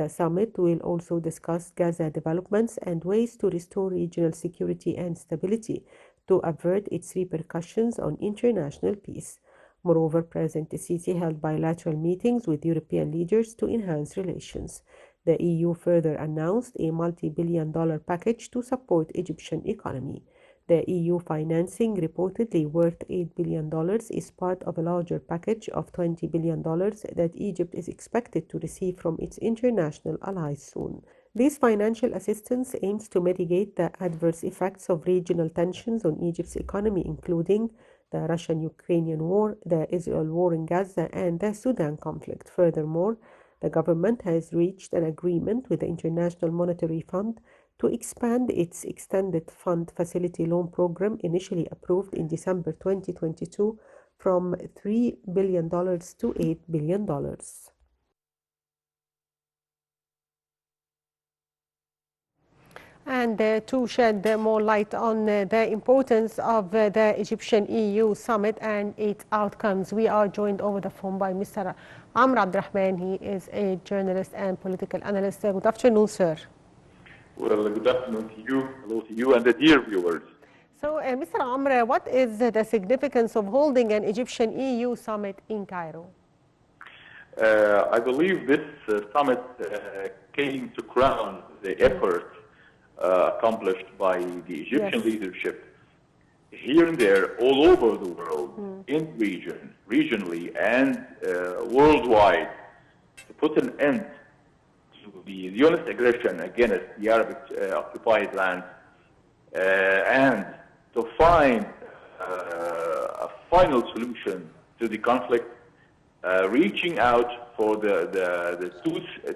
The summit will also discuss Gaza developments and ways to restore regional security and stability to avert its repercussions on international peace. Moreover, President Sisi held bilateral meetings with European leaders to enhance relations. The EU further announced a multi-billion-dollar package to support Egyptian economy. The EU financing, reportedly worth $8 billion, is part of a larger package of $20 billion that Egypt is expected to receive from its international allies soon. This financial assistance aims to mitigate the adverse effects of regional tensions on Egypt's economy, including the Russian-Ukrainian war, the Israel war in Gaza, and the Sudan conflict. Furthermore, the government has reached an agreement with the International Monetary Fund to expand its extended fund facility loan program, initially approved in December 2022, from $3 billion to $8 billion. And to shed more light on the importance of the Egyptian EU summit and its outcomes, we are joined over the phone by Mr. Abdel. He is a journalist and political analyst. Good afternoon, sir. Well, good afternoon to you. Hello to you and the dear viewers. So, Mr. Amr, what is the significance of holding an Egyptian EU summit in Cairo? I believe this summit came to crown the effort accomplished by the Egyptian leadership here and there, all over the world, in regionally and worldwide, to put an end to the Zionist aggression against the Arabic occupied land and to find a final solution to the conflict, reaching out for the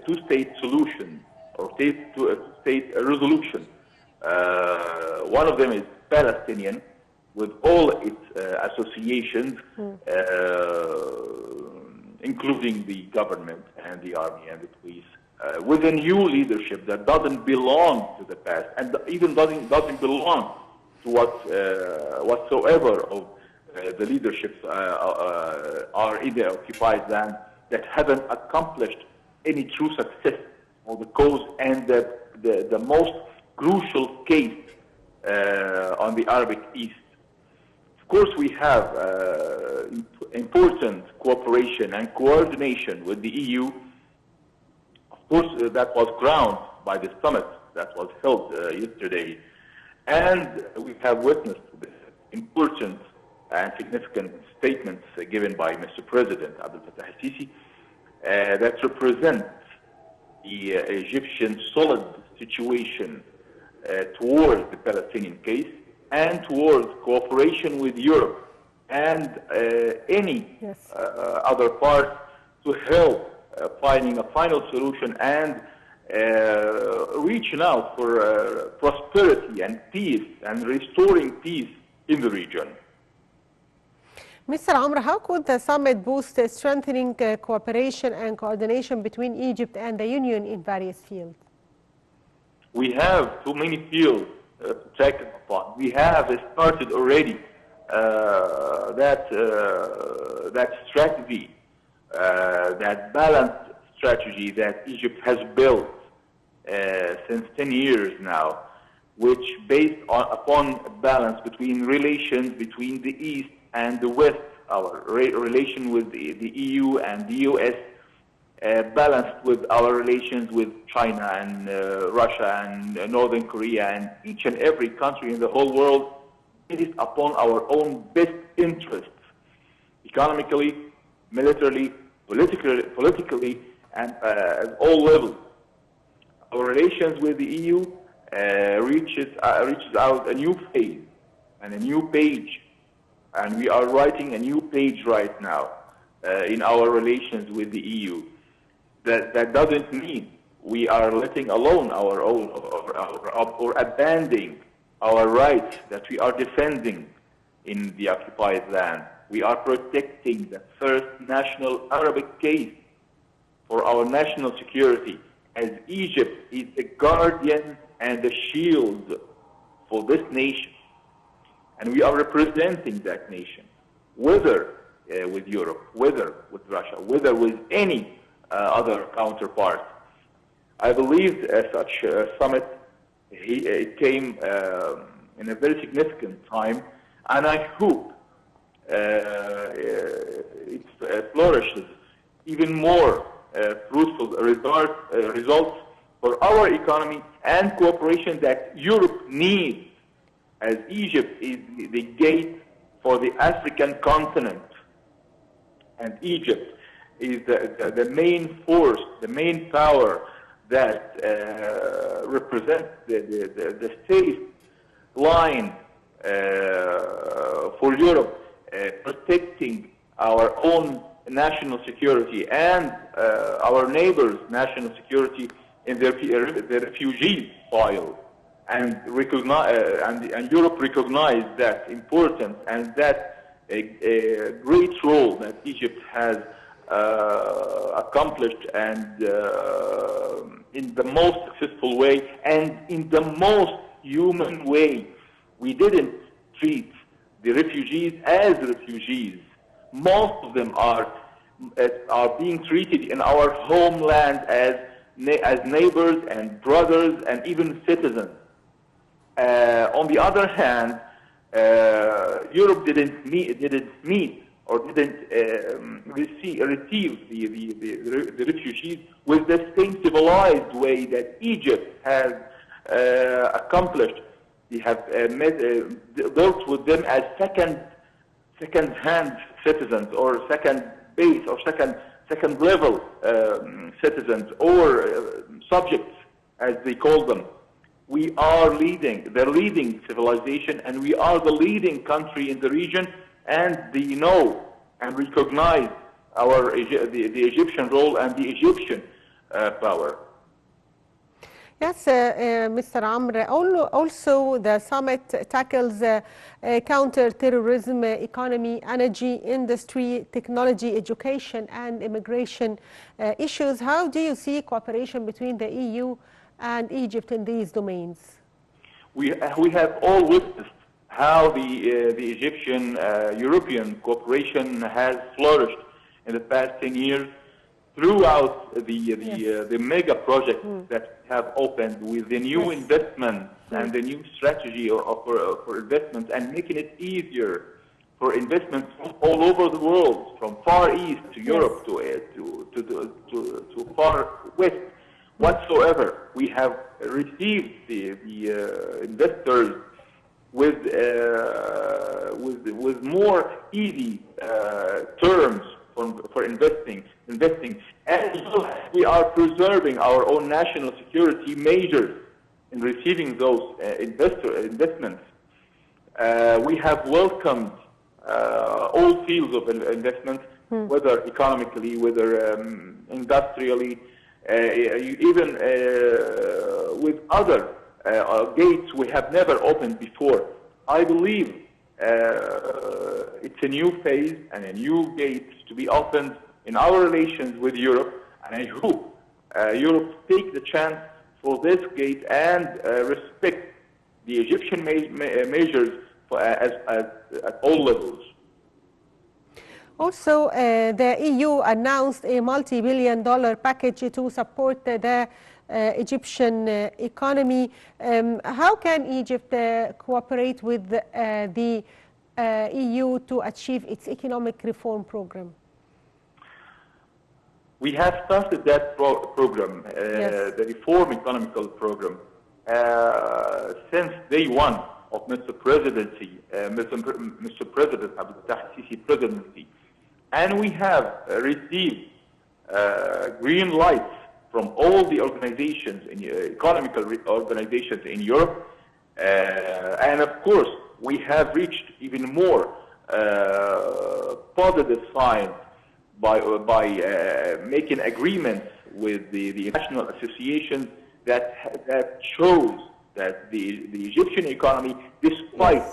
two-state solution or state resolution. One of them is Palestinian, with all its associations, including the government and the army and the police, with a new leadership that doesn't belong to the past and even doesn't belong to whatsoever of the leaderships are in the occupied land that haven't accomplished any true success for the cause and the most crucial case on the Arabic East. Of course, we have important cooperation and coordination with the EU. Of course, that was crowned by the summit that was held yesterday. And we have witnessed the important and significant statements given by Mr. President Abdel Sisi that represent the Egyptian solid situation towards the Palestinian case and towards cooperation with Europe and any other part to help finding a final solution and reaching out for prosperity and peace and restoring peace in the region. Mr. Amr, how could the summit boost strengthening cooperation and coordination between Egypt and the Union in various fields? We have too many fields to check upon. We have started already that strategy, that balanced strategy that Egypt has built since 10 years now, which based upon balance between relations between the East and the West, our relation with the EU and the US, balanced with our relations with China and Russia and Northern Korea and each and every country in the whole world, based upon our own best interests, economically, militarily, politically, and at all levels. Our relations with the EU reaches out a new phase and a new page, and we are writing a new page right now in our relations with the EU. That doesn't mean we are letting alone our own or abandoning our rights that we are defending in the occupied land. We are protecting the first national Arabic case for our national security, as Egypt is the guardian and the shield for this nation. And we are representing that nation, whether with Europe, whether with Russia, whether with any other counterpart. I believe such a summit, it came in a very significant time, and I hope it flourishes even more fruitful results for our economy and cooperation that Europe needs, as Egypt is the gate for the African continent. And Egypt is the main force, the main power that represents the safe line for Europe, protecting our own national security and our neighbors' national security in the refugee file. And Europe recognized that importance and that a great role that Egypt has accomplished, and in the most successful way and in the most human way. We didn't treat the refugees as refugees. Most of them are being treated in our homeland as neighbors and brothers and even citizens. On the other hand, Europe didn't meet or didn't receive the refugees with the same civilized way that Egypt has accomplished. They have dealt with them as second-hand citizens, or second base, or second level citizens, or subjects, as they call them. We are the leading civilization, and we are the leading country in the region, and they know and recognize the Egyptian role and the Egyptian power. Yes, Mr. Amr. Also, the summit tackles counter-terrorism, economy, energy, industry, technology, education, and immigration issues. How do you see cooperation between the EU and Egypt in these domains? We have all witnessed how the Egyptian-European cooperation has flourished in the past 10 years throughout the mega projects that have opened with the new investments and the new strategy for investments, and making it easier for investments all over the world, from Far East to Europe to Far West. Whatsoever, we have received the investors with more easy terms for investing, and we are preserving our own national security measures in receiving those investments. We have welcomed all fields of investment, whether economically, whether industrially, even with other gates we have never opened before. I believe it's a new phase and a new gate to be opened in our relations with Europe, and I hope Europe take the chance for this gate and respect the Egyptian measures at all levels. Also, the EU announced a multi-billion-dollar package to support the Egyptian economy. How can Egypt cooperate with the EU to achieve its economic reform program? We have started that program, the reform economical program, since day one of Mr. Presidency, Mr. President Abdel presidency, and we have received green lights from all the organizations, economical organizations in Europe, and of course we have reached even more positive signs by making agreements with the national associations that shows that the Egyptian economy, despite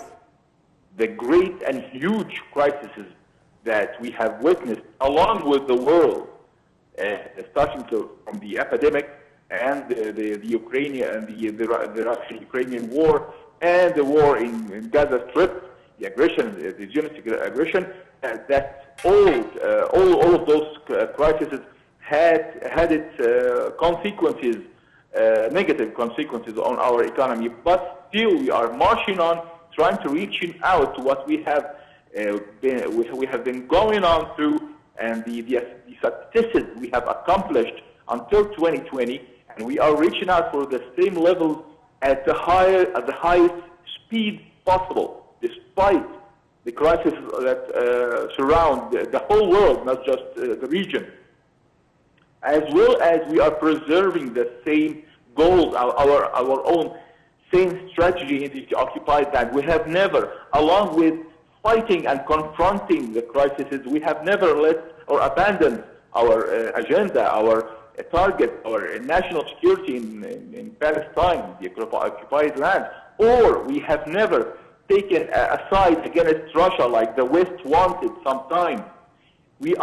the great and huge crises that we have witnessed along with the world, starting from the epidemic and the Ukrainian and the Russian-Ukrainian war, and the war in Gaza Strip, the aggression, the genocide aggression, that all of those crises had its consequences negative consequences on our economy, but still we are marching on, trying to reach out to what we have been going on through, and the successes we have accomplished until 2020, and we are reaching out for the same levels at the highest speed possible, despite the crises that surround the whole world, not just the region. As well as we are preserving the same goals, our own same strategy in the occupied land. We have never, along with fighting and confronting the crises, we have never let or abandoned our agenda, our target, our national security in Palestine, the occupied land, or we have never taken a side against Russia like the West wanted sometime. We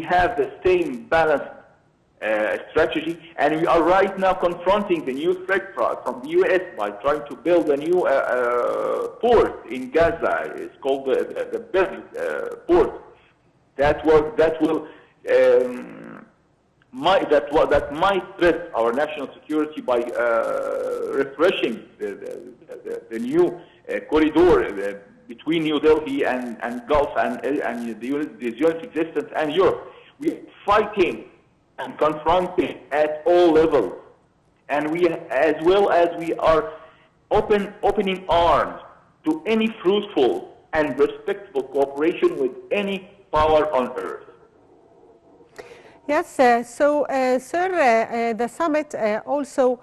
have the same balanced strategy, and we are right now confronting the new threat from the U.S. by trying to build a new port in Gaza. It's called the Abdel port. That might threat our national security by refreshing the new corridor between New Delhi and Gulf and the unit's existence and Europe. We are fighting and confronting at all levels, and as well as we are opening arms to any fruitful and respectful cooperation with any power on earth. Yes, sir, the summit also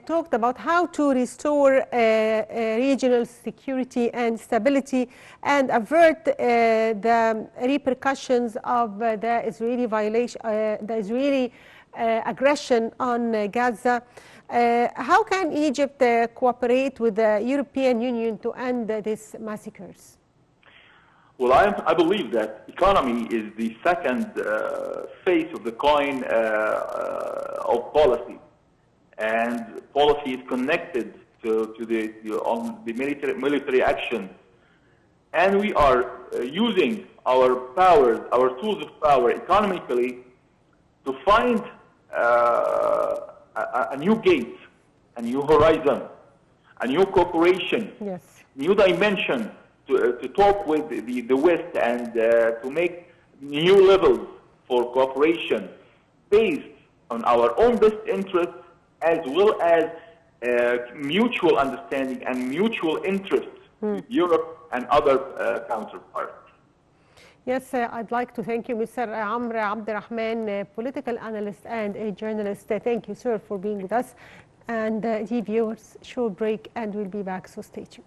talked about how to restore regional security and stability and avert the repercussions of the Israeli aggression on Gaza. How can Egypt cooperate with the European Union to end these massacres? Well, I believe that economy is the second face of the coin of policy, and policy is connected to the military action, and we are using our powers, our tools of power, economically, to find a new gate, a new horizon, a new cooperation, yes, new dimension. To talk with the West and to make new levels for cooperation based on our own best interests, as well as mutual understanding and mutual interests with Europe and other counterparts. Yes, I'd like to thank you, Mr. Abdel, political analyst and a journalist. Thank you, sir, for being with us. And the viewers, short break, and we'll be back, so stay tuned.